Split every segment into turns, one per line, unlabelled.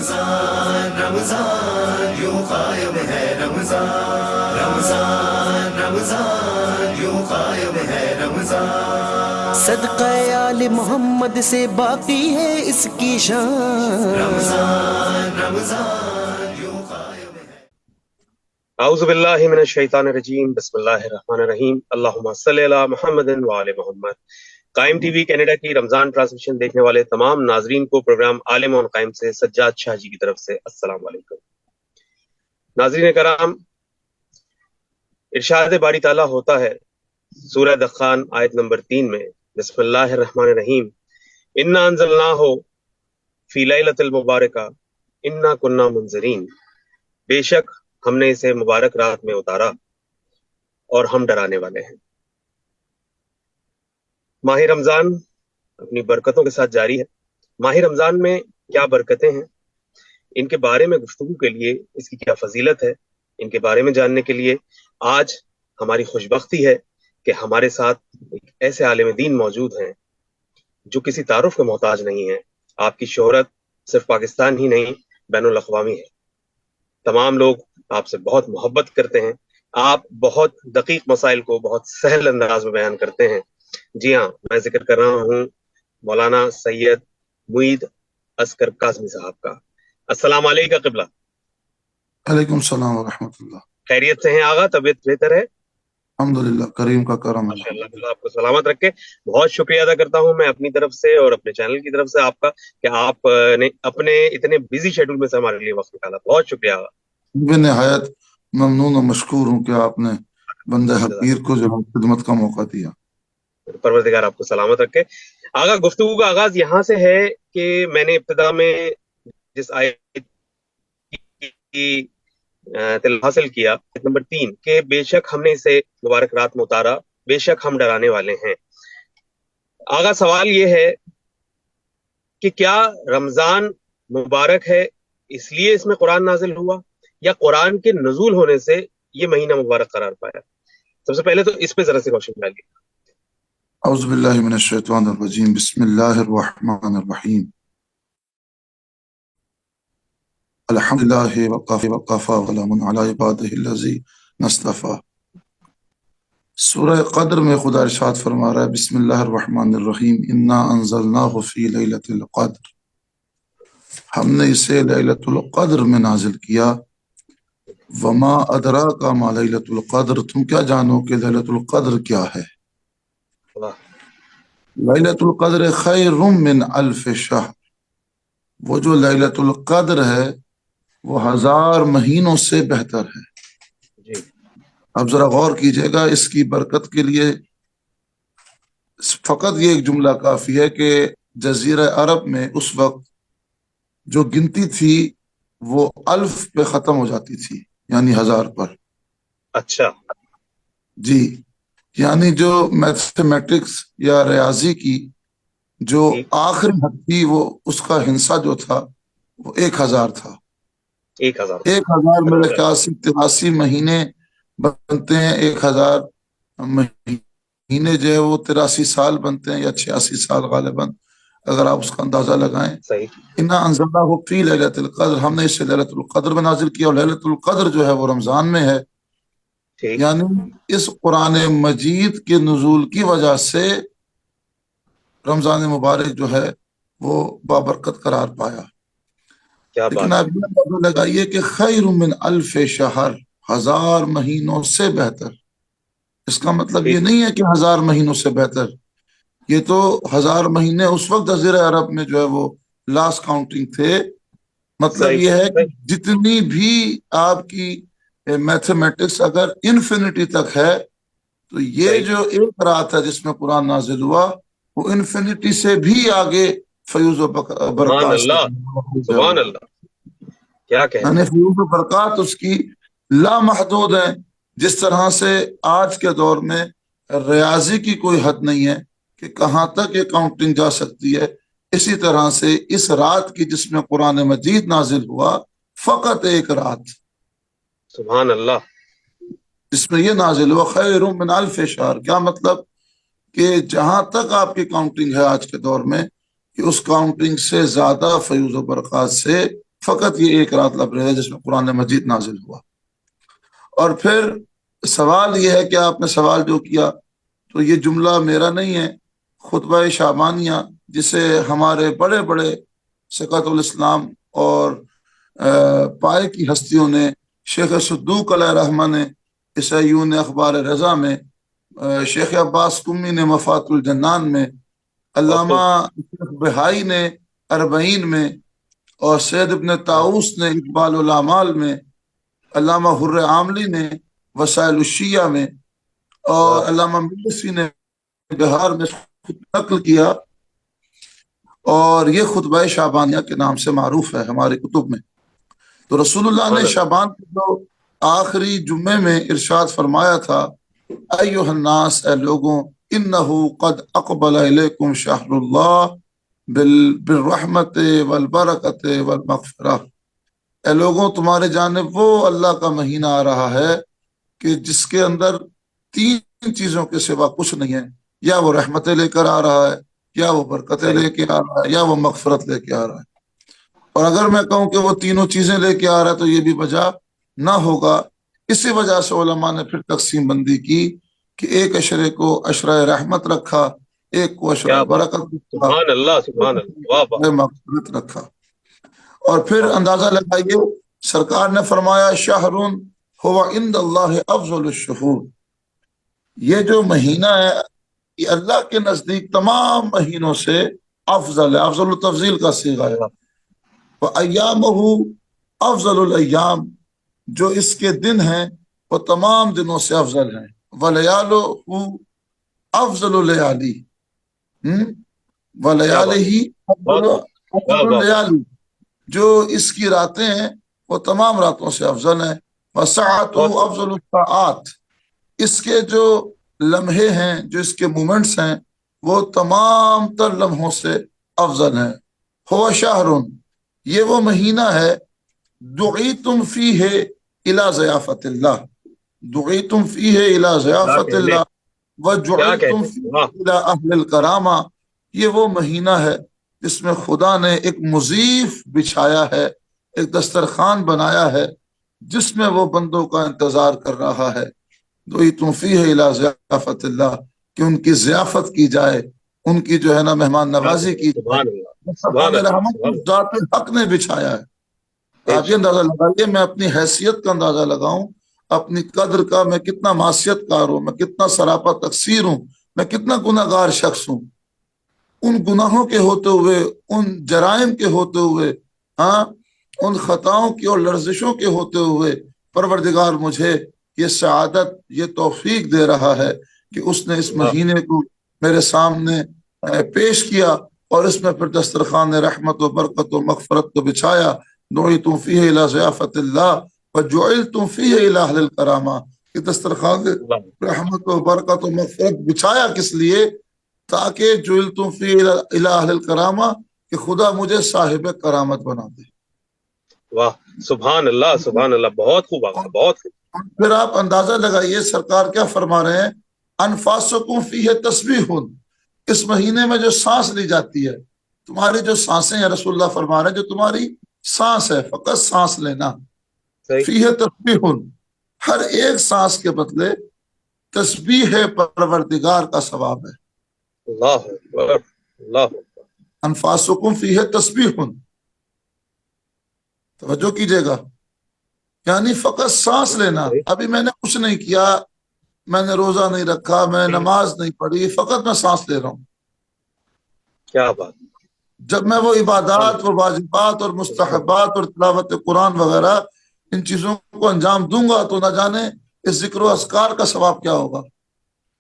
رمضان رمضان یوں قائم ہے رمضان رمضان رمضان یوں قائم ہے رمضان
صدقہ آل محمد سے باقی ہے اس کی شان
رمضان رمضان یوں قائم ہے.
اعوذ باللہ من الشیطان الرجیم بسم اللہ الرحمن الرحیم اللہم صلی علی محمد وعلی محمد. قائم ٹی وی کینیڈا کی رمضان ٹرانسمیشن دیکھنے والے تمام ناظرین کو پروگرام عالم آن قائم سے سجاد شاہ جی کی طرف سے السلام علیکم. ناظرین کرام، ارشاد باری تعالیٰ ہوتا ہے سورہ دخان آیت نمبر 3 میں، بسم اللہ الرحمن الرحیم، انا انزلناہ فی لیلۃ المبارکہ انا کنا منذرین، بے شک ہم نے اسے مبارک رات میں اتارا اور ہم ڈرانے والے ہیں. ماہ رمضان اپنی برکتوں کے ساتھ جاری ہے. ماہ رمضان میں کیا برکتیں ہیں، ان کے بارے میں گفتگو کے لیے، اس کی کیا فضیلت ہے، ان کے بارے میں جاننے کے لیے آج ہماری خوش بختی ہے کہ ہمارے ساتھ ایک ایسے عالم دین موجود ہیں جو کسی تعارف کے محتاج نہیں ہیں. آپ کی شہرت صرف پاکستان ہی نہیں، بین الاقوامی ہے. تمام لوگ آپ سے بہت محبت کرتے ہیں. آپ بہت دقیق مسائل کو بہت سہل انداز میں بیان کرتے ہیں. جی ہاں، میں ذکر کر رہا ہوں مولانا سید معید اصغر کاظمی صاحب کا. السلام علیکم قبلہ.
علیکم السلام ورحمۃ اللہ.
خیریت سے ہیں آغا؟ طبیعت بہتر ہے؟
الحمدللہ، کریم کا کرم
ماشاء اللہ آپ کو سلامت رکھے. بہت شکریہ ادا کرتا ہوں میں اپنی طرف سے اور اپنے چینل کی طرف سے آپ کا کہ آپ نے اپنے اتنے بزی شیڈول میں سے ہمارے لیے وقت نکالا. بہت شکریہ آغا.
بے نہایت ممنون و مشکور ہوں کہ آپ نے بندہ حقیر کو جو خدمت کا موقع دیا.
پروردگار آپ کو سلامت رکھے. آغا، گفتگو کا آغاز یہاں سے ہے کہ میں نے ابتدا میں جس آیت کی تلاوت حاصل کیا، نمبر 3، کہ بے شک ہم نے اسے مبارک رات میں اتارا، بے شک ہم ڈرانے والے ہیں. آغا، سوال یہ ہے کہ کیا رمضان مبارک ہے اس لیے اس میں قرآن نازل ہوا، یا قرآن کے نزول ہونے سے یہ مہینہ مبارک قرار پایا؟ سب سے پہلے تو اس پہ ذرا سے روشنی ڈالیے.
اعوذ باللہ من الشیطان الرجیم بسم اللہ الرحمن الرحیم الحمدللہ وقفا ولم علی عبادہ الذین اصطفی. سورہ قدر میں خدا ارشاد فرما رہا ہے بسم اللہ الرحمن الرحیم انا انزلناہ فی لیلۃ القدر، ہم نے اسے لیلۃ القدر میں نازل کیا. وما ادراک ما لیلۃ القدر، تم کیا جانو کہ لیلۃ القدر کیا ہے. لیلۃ القدر خیر من الف شہر، وہ جو لیلۃ القدر ہے وہ 1000 مہینوں سے بہتر ہے. اب ذرا غور کیجئے گا، اس کی برکت کے لیے فقط یہ ایک جملہ کافی ہے کہ جزیرہ عرب میں اس وقت جو گنتی تھی وہ 1000 پہ ختم ہو جاتی تھی، یعنی 1000 پر.
اچھا
جی، یعنی جو میتھمیٹکس یا ریاضی کی جو آخری حد تھی وہ اس کا ہندسہ جو تھا وہ 1000 تھا. 1000 میرے خیال سے 83 مہینے بنتے ہیں. 1000 مہینے جو ہے وہ 83 سال بنتے ہیں، یا 86 سال غالباً، اگر آپ اس کا اندازہ لگائیں. انا انزلناہ فی لیلۃ القدر، ہم نے اسے لیلۃ القدر میں نازل کیا، اور لیلۃ القدر جو ہے وہ رمضان میں ہے. یعنی اس قرآن مجید کے نزول کی وجہ سے رمضان مبارک جو ہے وہ بابرکت قرار پایا. لیکن آپ یہ پتہ لگائیے کہ خیر من الف شہر، 1000 مہینوں سے بہتر. اس کا مطلب یہ نہیں ہے کہ 1000 مہینوں سے بہتر، یہ تو 1000 مہینے اس وقت جزیرہ عرب میں جو ہے وہ لاسٹ کاؤنٹنگ تھے. مطلب یہ ہے کہ جتنی بھی آپ کی میتھمیٹکس اگر انفینٹی تک ہے تو یہ جو ایک رات ہے جس میں قرآن نازل ہوا وہ انفینٹی سے بھی آگے فیوز و برکات.
سبحان اللہ، کیا کہنا،
یعنی فیوز و برکات اس کی لامحدود ہیں. جس طرح سے آج کے دور میں ریاضی کی کوئی حد نہیں ہے کہ کہاں تک یہ کاؤنٹنگ جا سکتی ہے، اسی طرح سے اس رات کی جس میں قرآن مجید نازل ہوا فقط ایک رات،
سبحان اللہ،
اس میں یہ نازل ہوا خیر من الف شہر. کیا مطلب کہ جہاں تک آپ کی کاؤنٹنگ ہے آج کے دور میں کہ اس کاؤنٹنگ سے زیادہ فیوز و برکات سے فقط یہ ایک رات لبریز ہے جس میں قرآن مجید نازل ہوا۔ اور پھر سوال یہ ہے کہ آپ نے سوال جو کیا تو یہ جملہ میرا نہیں ہے، خطبہ شعبانیہ جسے ہمارے بڑے بڑے سقۃ الاسلام اور پائے کی ہستیوں نے، شیخ صدوق علیہ رحمہ نے عیسائیون اخبار رضا میں، شیخ عباس قمی نے مفات الجنان میں، علامہ بہائی نے اربعین میں، اور سید ابن طاؤس نے اقبال الاعمال میں، علامہ حر عاملی نے وسائل الشیعہ میں، اور علامہ مجلسی نے بہار میں نقل کیا، اور یہ خطبہ شعبانیہ کے نام سے معروف ہے ہماری کتب میں۔ تو رسول اللہ نے شعبان کے جو آخری جمعے میں ارشاد فرمایا تھا، ایھا الناس، اے لوگوں، انہ قد اقبل الیکم شہر اللہ بالرحمت والبرکت والمغفرہ، اے لوگوں تمہارے جانب وہ اللہ کا مہینہ آ رہا ہے کہ جس کے اندر تین چیزوں کے سوا کچھ نہیں ہے، یا وہ رحمتیں لے کر آ رہا ہے، یا وہ برکتیں لے کے آ رہا ہے، یا وہ مغفرت لے کے آ رہا ہے۔ اور اگر میں کہوں کہ وہ تینوں چیزیں لے کے آ رہا ہے تو یہ بھی بجا نہ ہوگا۔ اسی وجہ سے علماء نے پھر تقسیم بندی کی کہ ایک اشرے کو اشرہ رحمت رکھا، ایک کو اشرہ برکت رکھا،
سبحان اللہ، سبحان اللہ،
مغفرت رکھا۔ اور پھر اندازہ لگائیے، سرکار نے فرمایا شہر ہو عند اللہ افضل الشہور، یہ جو مہینہ ہے یہ اللہ کے نزدیک تمام مہینوں سے افضل ہے، افضل التفضیل کا صیغہ ہے۔ وَأَيَّامُهُ افضل الایام، جو اس کے دن ہیں وہ تمام دنوں سے افضل ہیں۔ وَلَيَالُهُ افضل اللیالی، وَلَيَالِهِ افضل اللیالی، جو اس کی راتیں ہیں وہ تمام راتوں سے افضل ہیں۔ وَسَعَتُهُ افضل الساعات، اس کے جو لمحے ہیں، جو اس کے مومنٹس ہیں، وہ تمام تر لمحوں سے افضل ہیں۔ هو شہر، یہ وہ مہینہ ہے، دعیتم فیہ الی ضیافت اللہ، دعیتم فیہ الی ضیافت اللہ وجعلتم فیہ الی اہل الکرامہ، یہ وہ مہینہ ہے جس میں خدا نے ایک مضیف بچھایا ہے، ایک دسترخوان بنایا ہے جس میں وہ بندوں کا انتظار کر رہا ہے۔ دعیتم فیہ الی ضیافت اللہ، کہ ان کی ضیافت کی جائے، ان کی جو ہے نا مہمان نوازی کی جائے، ذات حق نے بچھایا ہے۔ آپ یہ اندازہ لگائیے، میں اپنی حیثیت کا اندازہ لگاؤں، اپنی قدر کا، میں کتنا معصیت کار ہوں، میں کتنا سراپا تقصیر ہوں، میں کتنا گناہ گار شخص ہوں، ان گناہوں کے ہوتے ہوئے، ان جرائم کے ہوتے ہوئے، ان خطاؤں کی اور لرزشوں کے ہوتے ہوئے پروردگار مجھے یہ سعادت، یہ توفیق دے رہا ہے کہ اس نے اس مہینے کو میرے سامنے پیش کیا، اور اس میں پھر دسترخوان رحمت و برکت و مغفرت کو بچھایا۔ دعیتم فیہ الی ضیافت اللہ وجعلتم فیہ الی اہل الکرامہ، کہ دسترخوان رحمت و برکت و مغفرت بچھایا کس لیے؟ تاکہ جعلتم فیہ الی اہل الکرامہ، کہ خدا مجھے صاحب کرامت بنا دے۔
واہ، سبحان اللہ، سبحان اللہ، بہت خوب آگا، بہت خوب۔
پھر آپ اندازہ لگائیے سرکار کیا فرما رہے ہیں، انفاسکم فیہ تسبیح، اس مہینے میں جو سانس لی جاتی ہے، تمہاری جو سانسیں ہیں، رسول اللہ فرما رہے ہیں جو تمہاری سانس ہے، فقط سانس لینا، فیہ تسبیح، ہر ایک سانس کے بدلے تسبیح پروردگار کا ثواب ہے۔
اللہ اکبر، اللہ اکبر۔
انفاسکم فیہ تسبیح، توجہ کیجئے گا، یعنی فقط سانس لینا۔ ابھی میں نے کچھ نہیں کیا، میں نے روزہ نہیں رکھا، میں نماز نہیں پڑھی، فقط میں سانس لے رہا ہوں۔
کیا بات!
جب میں وہ عبادات، وہ واجبات اور مستحبات اور تلاوت قرآن وغیرہ ان چیزوں کو انجام دوں گا تو نہ جانے اس ذکر و اذکار کا ثواب کیا ہوگا۔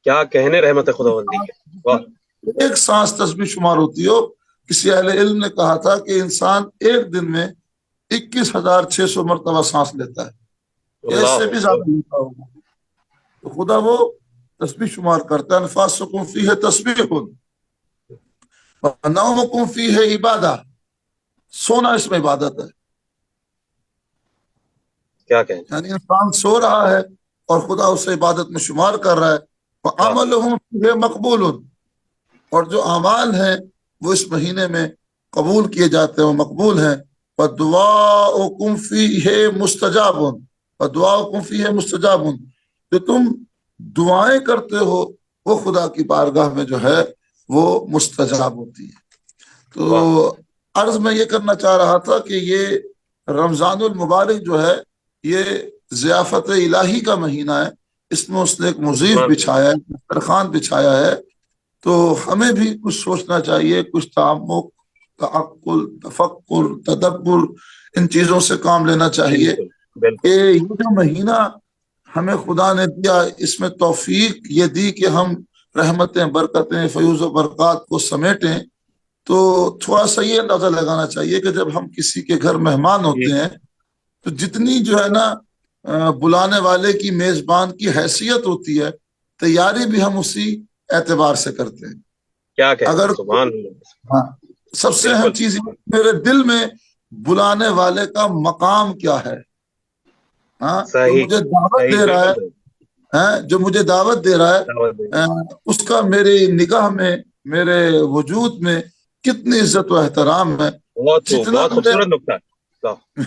کیا کہنے رحمت خداوندی کے، واہ!
ایک سانس تسبیح شمار ہوتی ہو۔ کسی اہل علم نے کہا تھا کہ انسان ایک دن میں 21,600 مرتبہ سانس لیتا ہے، اس سے بھی زیادہ لیتا ہوگا، تو خدا وہ تسبیح شمار کرتا ہے۔ انفاسکم فیہ تسبیح ونومکم فیہ عبادہ، سونا اس میں عبادت ہے۔
کیا کہیں،
یعنی انسان سو رہا ہے اور خدا اسے عبادت میں شمار کر رہا ہے۔ وعملہم فیہ مقبول، اور جو اعمال ہیں وہ اس مہینے میں قبول کیے جاتے ہیں، وہ مقبول ہیں۔ وَدُعَاؤُكُمْ فِيهِ مُسْتَجَابٌ وَدُعَاؤُكُمْ فِيهِ مُسْتَجَابٌ، جو تم دعائیں کرتے ہو وہ خدا کی بارگاہ میں جو ہے وہ مستجاب ہوتی ہے۔ تو عرض میں یہ کرنا چاہ رہا تھا کہ یہ رمضان المبارک جو ہے یہ ضیافت الہی کا مہینہ ہے، اس میں اس نے ایک مضیف بچھایا ہے، دسترخوان بچھایا ہے، تو ہمیں بھی کچھ سوچنا چاہیے، کچھ تعمق، تعقل، تفکر، تدبر، ان چیزوں سے کام لینا چاہیے کہ یہ جو مہینہ ہمیں خدا نے دیا، اس میں توفیق یہ دی کہ ہم رحمتیں، برکتیں، فیوز و برکات کو سمیٹیں، تو تھوڑا سا یہ اندازہ لگانا چاہیے کہ جب ہم کسی کے گھر مہمان ہوتے ہیں تو جتنی جو ہے نا بلانے والے کی، میزبان کی حیثیت ہوتی ہے، تیاری بھی ہم اسی اعتبار سے کرتے ہیں۔
کیا کہ
اگر ہاں، سب سے اہم چیز میرے دل میں بلانے والے کا مقام کیا ہے، ہاں، جو مجھے دعوت دے رہا ہے، جو مجھے دعوت دے رہا ہے، اس کا میری نگاہ میں، میرے وجود میں کتنی عزت و احترام ہے، جتنا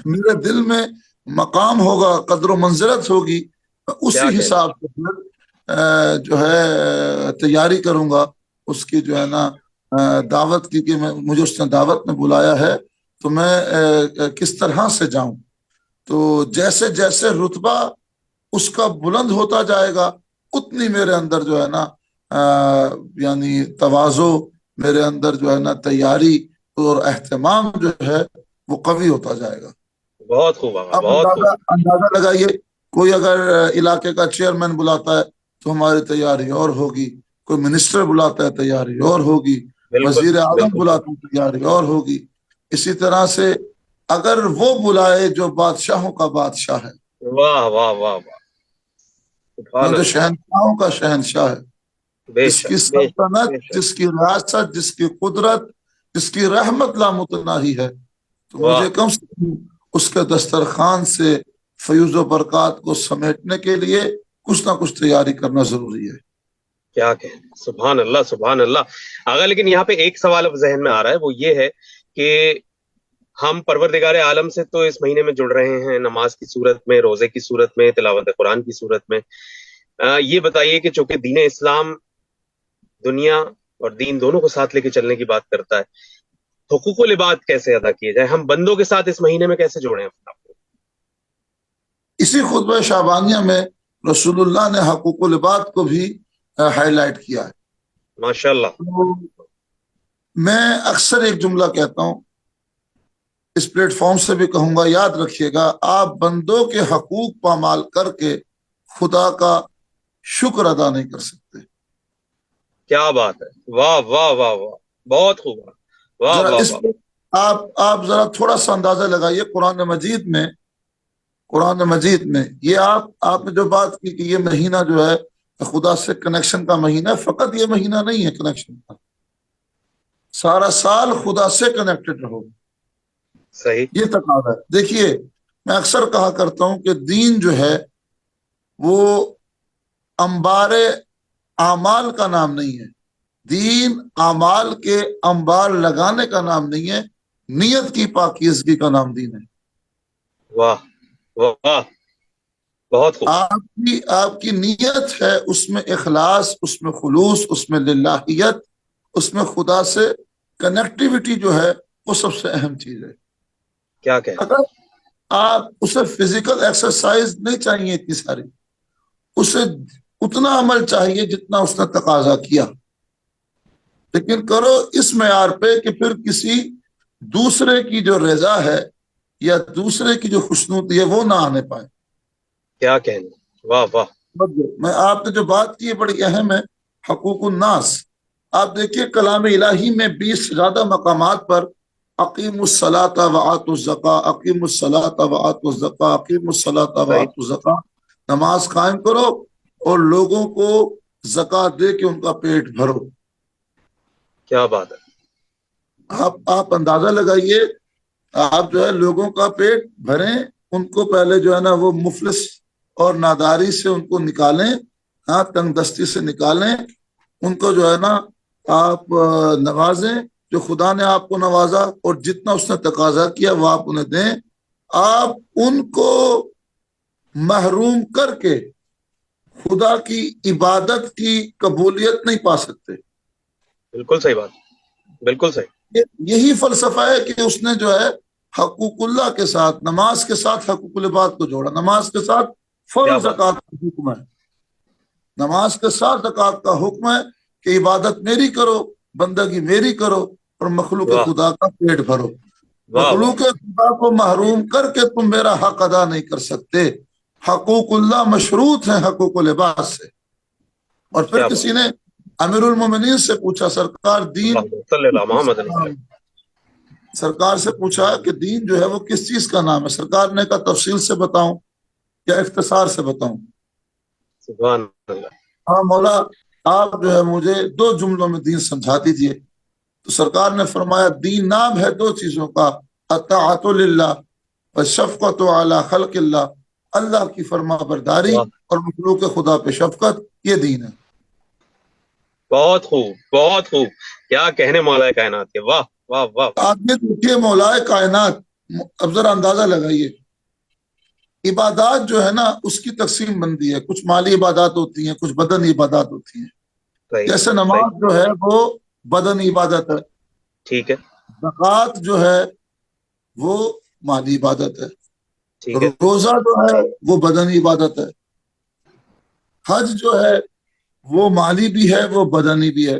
میرے دل میں مقام ہوگا، قدر و منزلت ہوگی، اسی حساب سے جو ہے تیاری کروں گا اس کی جو ہے نا دعوت کی، کہ مجھے اس نے دعوت میں بلایا ہے تو میں کس طرح سے جاؤں۔ تو جیسے جیسے رتبہ اس کا بلند ہوتا جائے گا اتنی میرے اندر جو ہے نا یعنی تواضع، میرے اندر جو ہے نا تیاری اور اہتمام جو ہے وہ قوی ہوتا جائے گا۔
بہت خوب،
اب اندازہ لگائیے، کوئی اگر علاقے کا چیئرمین بلاتا ہے تو ہماری تیاری اور ہوگی، کوئی منسٹر بلاتا ہے تیاری اور ہوگی، وزیر اعظم بلاتا ہے تیاری اور ہوگی، اسی طرح سے اگر وہ بلائے جو بادشاہوں کا بادشاہ ہے،
واہ واہ واہ واہ،
جو شہنشاہوں کا شہنشاہ ہے، جس کی سلطنت، جس کی ریاست، جس کی قدرت، جس کی رحمت لامتناہی ہے، تو مجھے کم سے کم اس کے دسترخوان سے فیوز و برکات کو سمیٹنے کے لیے کچھ نہ کچھ تیاری کرنا ضروری ہے۔
کیا کہیں، سبحان اللہ سبحان اللہ۔ آگا لیکن یہاں پہ ایک سوال اب ذہن میں آ رہا ہے، وہ یہ ہے کہ ہم پروردگار عالم سے تو اس مہینے میں جڑ رہے ہیں، نماز کی صورت میں، روزے کی صورت میں، تلاوت قرآن کی صورت میں، یہ بتائیے کہ چونکہ دین اسلام دنیا اور دین دونوں کو ساتھ لے کے چلنے کی بات کرتا ہے، حقوق العباد کیسے ادا کیے جائے، ہم بندوں کے ساتھ اس مہینے میں کیسے جوڑیں اپنا؟
اسی خطبہ شعبانیہ میں رسول اللہ نے حقوق العباد کو بھی ہائی لائٹ کیا ہے۔
ماشاءاللہ۔
میں اکثر ایک جملہ کہتا ہوں، اس پلیٹ فارم سے بھی کہوں گا، یاد رکھیے گا، آپ بندوں کے حقوق پامال کر کے خدا کا شکر ادا نہیں کر سکتے۔
کیا بات ہے، واہ واہ واہ واہ، بہت خوب، واہ واہ واہ۔
آپ ذرا تھوڑا سا اندازہ لگائیے، قرآن مجید میں یہ آپ نے جو بات کی کہ یہ مہینہ جو ہے خدا سے کنیکشن کا مہینہ ہے، فقط یہ مہینہ نہیں ہے کنیکشن کا، سارا سال خدا سے کنیکٹڈ رہو،
صحیح، یہ
تقاضا ہے۔ دیکھیے، میں اکثر کہا کرتا ہوں کہ دین جو ہے وہ انبار اعمال کا نام نہیں ہے، دین اعمال کے انبار لگانے کا نام نہیں ہے، نیت کی پاکیزگی کا نام دین ہے۔
واہ واہ، بہت خوب۔
آپ کی نیت ہے، اس میں اخلاص، اس میں خلوص، اس میں للہیت، اس میں خدا سے کنیکٹیوٹی جو ہے وہ سب سے اہم چیز ہے۔
کیا کہ
اگر آپ اسے فزیکل ایکسرسائز نہیں چاہیے اتنی ساری، اسے اتنا عمل چاہیے جتنا اس نے تقاضا کیا، لیکن کرو اس معیار پہ کہ پھر کسی دوسرے کی جو رضا ہے یا دوسرے کی جو خوشنودی ہے وہ نہ آنے پائے۔
کیا کہنا، واہ واہ۔
میں آپ نے جو بات کی ہے بڑی اہم ہے، حقوق الناس۔ آپ دیکھیے کلام الہی میں 20 سے زیادہ مقامات پر اقیم الصلاۃ وآتوا الزکاۃ، اقیم الصلاۃ وآتوا الزکاۃ، اقیم الصلاۃ وآتوا الزکاۃ، نماز قائم کرو اور لوگوں کو زکوٰۃ دے کے ان کا پیٹ بھرو۔
کیا بات ہے،
آپ اندازہ لگائیے، آپ جو ہے لوگوں کا پیٹ بھریں، ان کو پہلے جو ہے نا وہ مفلس اور ناداری سے ان کو نکالیں، تنگ دستی سے نکالیں، ان کو جو ہے نا آپ نوازیں، جو خدا نے آپ کو نوازا اور جتنا اس نے تقاضا کیا وہ آپ انہیں دیں. آپ ان کو محروم کر کے خدا کی عبادت کی قبولیت نہیں پا سکتے.
بالکل صحیح بات، بالکل صحیح.
یہی فلسفہ ہے کہ اس نے جو ہے حقوق اللہ کے ساتھ، نماز کے ساتھ حقوق العباد کو جوڑا. نماز کے ساتھ فرض زکوٰۃ کا حکم ہے، نماز کے ساتھ زکوٰۃ کا حکم ہے کہ عبادت میری کرو، بندگی میری کرو اور مخلوق خدا کا پیٹ بھرو. مخلوق خدا کو محروم کر کے تم میرا حق ادا نہیں کر سکتے. حقوق اللہ مشروط ہیں حقوق العباد سے. اور پھر کسی نے امیر المومنین سے پوچھا، سرکار دین، سرکار سے پوچھا کہ دین جو ہے وہ کس چیز کا نام ہے؟ سرکار نے کہا تفصیل سے بتاؤں یا اختصار سے بتاؤں؟
سبحان اللہ.
ہاں مولا، آپ جو ہے مجھے 2 جملوں میں دین سمجھا دیجئے. تو سرکار نے فرمایا دین نام ہے 2 چیزوں کا، اطاعت للہ والشفقۃ علی خلق اللہ، اللہ کی فرما برداری اور مخلوق خدا پہ شفقت، یہ دین ہے.
بہت خوب، بہت خوب. کیا کہنے مولا کائنات کے. واہ واہ واہ.
آپ یہ دیکھیے مولا کائنات، اب ذرا اندازہ لگائیے، عبادات جو ہے نا اس کی تقسیم بندی ہے. کچھ مالی عبادات ہوتی ہیں، کچھ بدنی عبادات ہوتی ہیں. جیسے نماز جو ہے وہ بدنی عبادت ہے،
ٹھیک ہے.
زکوٰۃ جو ہے وہ مالی عبادت ہے.
ٹھیک ہے.
روزہ جو ہے وہ بدنی عبادت ہے. حج جو ہے وہ مالی بھی ہے، وہ بدنی بھی ہے.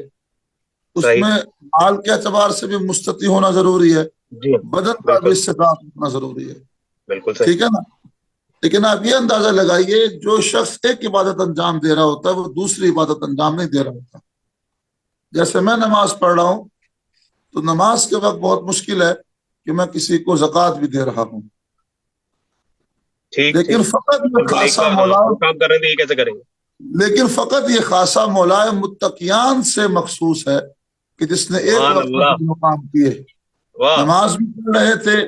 اس میں مال کے اعتبار سے بھی مستطیع ہونا ضروری ہے، بدن کا بھی استطاعت ہونا ضروری ہے.
بالکل
ٹھیک ہے نا. لیکن آپ یہ اندازہ لگائیے جو شخص ایک عبادت انجام دے رہا ہوتا ہے وہ دوسری عبادت انجام نہیں دے رہا ہوتا. جیسے میں نماز پڑھ رہا ہوں تو نماز کے وقت بہت مشکل ہے کہ میں کسی کو زکوٰۃ بھی دے رہا ہوں، لیکن فقط یہ خاصا مولا متقیان سے مخصوص ہے کہ جس نے ایک وقت مقام کیے، نماز بھی پڑھ رہے تھے،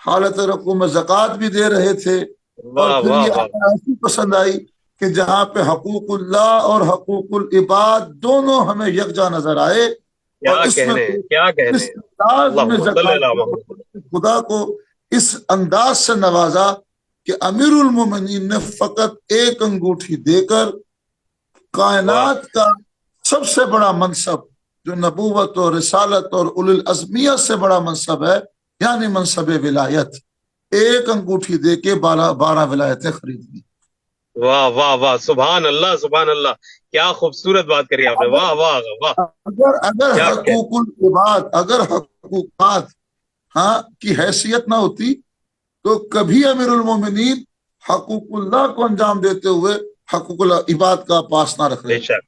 حالت رکوع میں زکوٰۃ بھی دے رہے تھے، اور پھر یہ ایسی پسند آئی کہ جہاں پہ حقوق اللہ اور حقوق العباد دونوں ہمیں یکجا نظر آئے. اور اس میں خدا کو اس انداز سے نوازا کہ امیر المومنین نے فقط ایک انگوٹھی دے کر کائنات کا سب سے بڑا منصب جو نبوت اور رسالت اور اولو العزمیت سے بڑا منصب ہے، یعنی منصب ولایت، ایک انگوٹھی دے کے 12 ولایتیں خرید لی.
واہ واہ واہ. سبحان اللہ، سبحان اللہ. کیا خوبصورت بات کری آپ نے. واہ واہ واہ.
اگر حقوق العباد، اگر حقوقات کی حیثیت نہ ہوتی تو کبھی امیر المومنین حقوق اللہ کو انجام دیتے ہوئے حقوق العباد کا پاس نہ رکھ رہے.
بے شک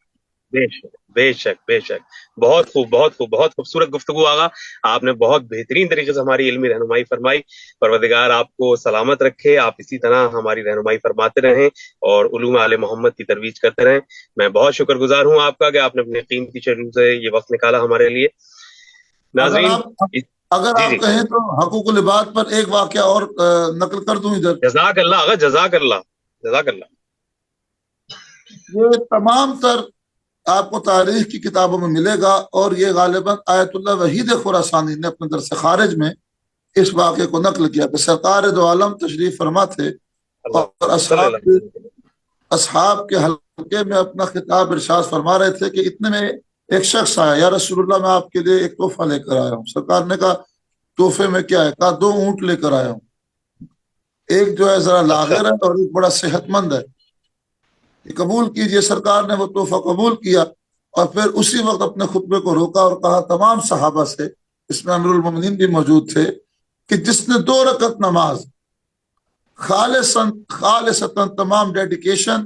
بے شک بے شک بے شک. بہت خوب، بہت خوب، بہت خوبصورت گفتگو آغا. آپ نے بہت بہترین طریقے سے ہماری علمی رہنمائی فرمائی. پروردگار آپ کو سلامت رکھے، آپ اسی طرح ہماری رہنمائی فرماتے رہیں اور علوم آل محمد کی ترویج کرتے رہیں. میں بہت شکر گزار ہوں آپ کا کہ آپ نے اپنے قیمتی شیڈول سے یہ وقت نکالا ہمارے لیے. ناظرین
اگر آپ کہیں تو حقوق العباد پر ایک واقعہ اور نقل کر دوں ادھر.
جزاک اللہ آغا، جزاک اللہ، جزاک اللہ.
یہ تمام تر آپ کو تاریخ کی کتابوں میں ملے گا، اور یہ غالباً آیت اللہ وحید خراسانی نے اپنے درس خارج میں اس واقعے کو نقل کیا کہ سرکار دو عالم تشریف فرما تھے اور اصحاب کے حلقے میں اپنا خطاب ارشاد فرما رہے تھے کہ اتنے میں ایک شخص آیا، یا رسول اللہ میں آپ کے لیے ایک تحفہ لے کر آیا ہوں. سرکار نے کہا تحفے میں کیا ہے؟ کہا 2 اونٹ لے کر آیا ہوں، ایک جو ہے ذرا لاغر ہے اور ایک بڑا صحت مند ہے، قبول کیجئے. سرکار نے وہ تحفہ قبول کیا اور پھر اسی وقت اپنے خطبے کو روکا اور کہا تمام صحابہ سے، اس میں امیر المومنین بھی موجود تھے، کہ جس نے 2 رکعت نماز خالصتاً تمام ڈیڈیکیشن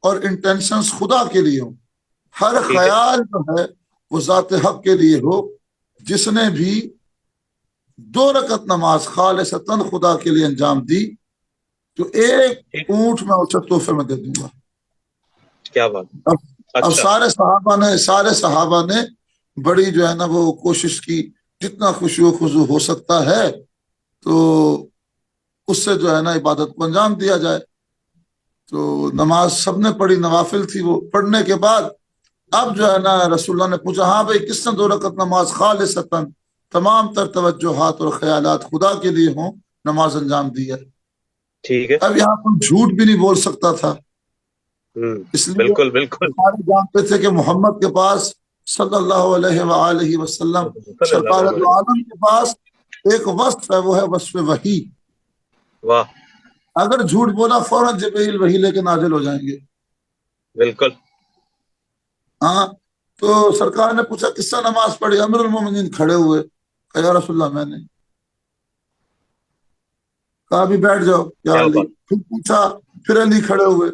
اور انٹینشنز خدا کے لیے ہوں، ہر خیال جو ہے وہ ذات حق کے لیے ہو، جس نے بھی 2 رکعت نماز خالصتاً خدا کے لیے انجام دی تو 1 اونٹ میں اسے تحفے میں دے دوں گا.
کیا بات.
اب سارے صحابہ نے بڑی جو ہے نا وہ کوشش کی جتنا خوشی و خضوع ہو سکتا ہے تو اس سے جو ہے نا عبادت کو انجام دیا جائے. تو نماز سب نے پڑھی، نوافل تھی. وہ پڑھنے کے بعد اب جو ہے نا رسول اللہ نے پوچھا ہاں بھائی کس نے 2 رکعت نماز خالصتاً تمام تر توجہات اور خیالات خدا کے لیے ہوں، نماز انجام دی ہے۔
ٹھیک ہے،
اب یہاں پر جھوٹ بھی نہیں بول سکتا تھا، اس لیے
بالکل بالکل
سارے جانتے تھے کہ محمد کے پاس صلی اللہ علیہ وآلہ وسلم
صلی اللہ
سرکار
علیہ
دو عالم کے پاس ایک وصف ہے، وہ ہے وصف وحی۔
واہ،
اگر جھوٹ بولا فوراً جبرائیل وحی لے کے نازل ہو جائیں گے۔
بالکل،
ہاں، تو سرکار نے پوچھا کس سے نماز پڑھی؟ امیر المومنین کھڑے ہوئے، کہا یا رسول اللہ میں نے۔ کہا بھی بیٹھ جاؤ یا
کیا
علی۔
بات،
پھر پوچھا، پھر علی کھڑے ہوئے۔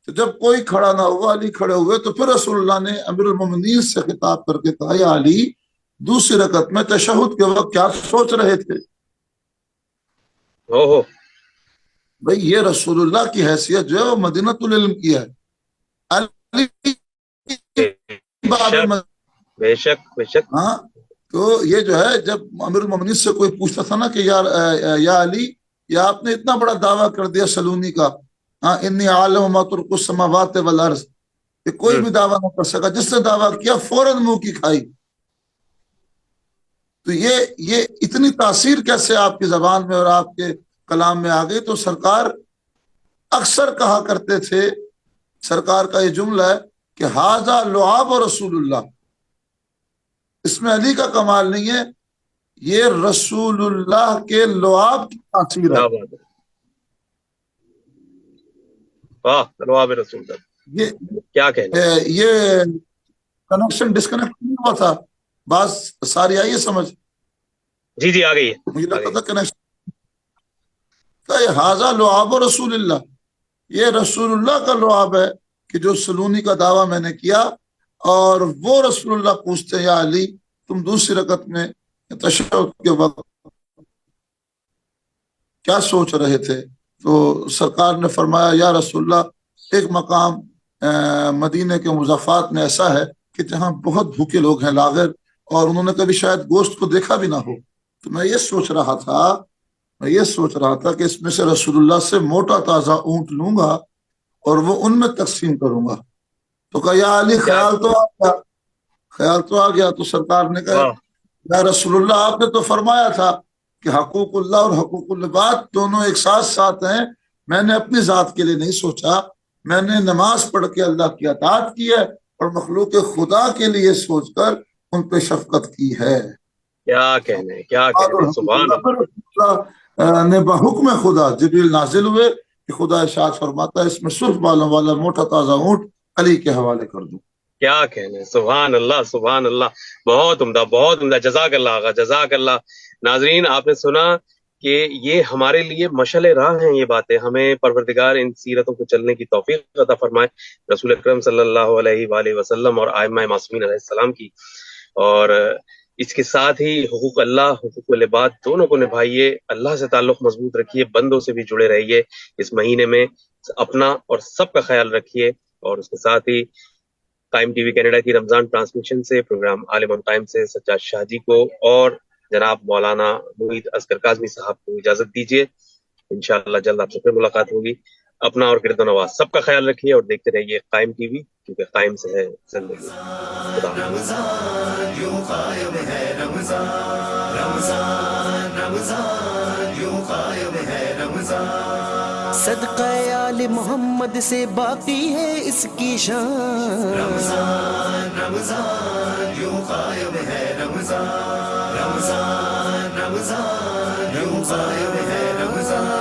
تو جب کوئی کھڑا نہ ہوا، علی کھڑے ہوئے، تو پھر رسول اللہ نے امیر المومنین سے خطاب کر کے کہا یا علی، دوسری رکعت میں تشہد کے وقت کیا سوچ رہے تھے؟
ہو
بھئی یہ رسول اللہ کی حیثیت جو ہے وہ مدینۃ العلم کی ہے، علی باب
بے
المدینہ۔
شک بے شک بے شک،
ہاں، تو یہ جو ہے جب امیر المومنین سے کوئی پوچھتا تھا نا کہ یا علی، یا آپ نے اتنا بڑا دعویٰ کر دیا سلونی کا، ہاں انی عالم ما ترک السماوات والارض، کہ کوئی بھی دعویٰ نہ کر سکا، جس نے دعویٰ کیا فوراً منہ کی کھائی۔ تو یہ اتنی تاثیر کیسے آپ کی زبان میں اور آپ کے کلام میں آ گئی؟ تو سرکار اکثر کہا کرتے تھے، سرکار کا یہ جملہ ہے کہ ھذا لعاب رسول اللہ، اس میں علی کا کمال نہیں ہے، یہ رسول اللہ کے لعاب کی تاثیر ہے۔
کیا بات ہے، واہ، لعاب رسول اللہ،
یہ
کیا کہنا،
یہ کنیکشن ڈسکنیکٹ نہیں ہوا تھا، بات ساری آئی ہے سمجھ؟
جی جی آ گئی ہے،
مجھے
آ
لگتا
گئی،
تھا کنیکشن۔ ھذا لعاب رسول اللہ، یہ رسول اللہ کا لعاب ہے کہ جو سلونی کا دعویٰ میں نے کیا، اور وہ رسول اللہ پوچھتے ہیں یا علی تم دوسری رکعت میں تشہد کے وقت کیا سوچ رہے تھے؟ تو سرکار نے فرمایا یا رسول اللہ، ایک مقام مدینے کے مضافات میں ایسا ہے کہ جہاں بہت بھوکے لوگ ہیں، لاغر، اور انہوں نے کبھی شاید گوشت کو دیکھا بھی نہ ہو، تو میں یہ سوچ رہا تھا کہ اس میں سے رسول اللہ سے موٹا تازہ اونٹ لوں گا اور وہ ان میں تقسیم کروں گا۔ تو کہا یا علی خیال تو آ گیا۔ تو سرکار نے کہا یا رسول اللہ، آپ نے تو فرمایا تھا کہ حقوق اللہ اور حقوق العباد دونوں ایک ساتھ ہیں، میں نے اپنی ذات کے لیے نہیں سوچا، میں نے نماز پڑھ کے اللہ کی اطاعت کی ہے اور مخلوق خدا کے لیے سوچ کر ان پہ شفقت کی ہے۔
کیا کہنے، کیا کہنے، سبحان اللہ،
نے بحکم خدا جبریل نازل ہوئے کہ خدا ارشاد فرماتا ہے اس میں سرخ بالوں والا موٹا تازہ اونٹ علی کے حوالے کر دوں۔
کیا کہنے، سبحان اللہ سبحان اللہ، بہت عمدہ بہت عمدہ، جزاک اللہ آقا، جزاک اللہ۔ ناظرین، آپ نے سنا کہ یہ ہمارے لیے مشعل راہ ہیں، یہ باتیں ہمیں پروردگار ان سیرتوں کو چلنے کی توفیق عطا فرمائے، رسول اکرم صلی اللہ علیہ وآلہ وسلم اور ائمہ معصومین علیہ السلام کی۔ اور اس کے ساتھ ہی حقوق اللہ حقوق العباد دونوں کو نبھائیے، اللہ سے تعلق مضبوط رکھیے، بندوں سے بھی جڑے رہیے، اس مہینے میں اپنا اور سب کا خیال رکھیے۔ اور اس کے ساتھ ہی قائم ٹی وی کینیڈا کی رمضان ٹرانسمیشن سے، پروگرام عالم آن ٹائم سے سجاد شاہ جی کو اور جناب مولانا محیط اصغر کاظمی صاحب کو اجازت دیجیے، انشاءاللہ جلد آپ سے پھر ملاقات ہوگی۔ اپنا اور گرد و نواز سب کا خیال رکھیے اور دیکھتے رہیے قائم ٹی وی، کیونکہ قائم سے ہے زندگی۔ خدا حافظ۔
رمضان یوں قائم ہے، رمضان رمضان رمضان یوں قائم ہے، رمضان
صدقہ آل محمد سے باقی ہے اس کی شان،
رمضان رمضان یوں قائم ہے، رمضان رمضان رمضان یوں قائم ہے، رمضان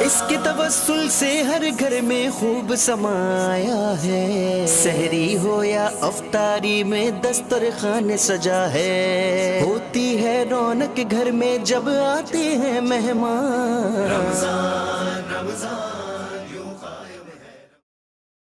اس کے توسل سے ہر گھر میں خوب سمایا ہے، سحری ہو یا افطاری میں دسترخوان سجا ہے، ہوتی ہے رونق گھر میں جب آتے ہیں مہمان،
رمضان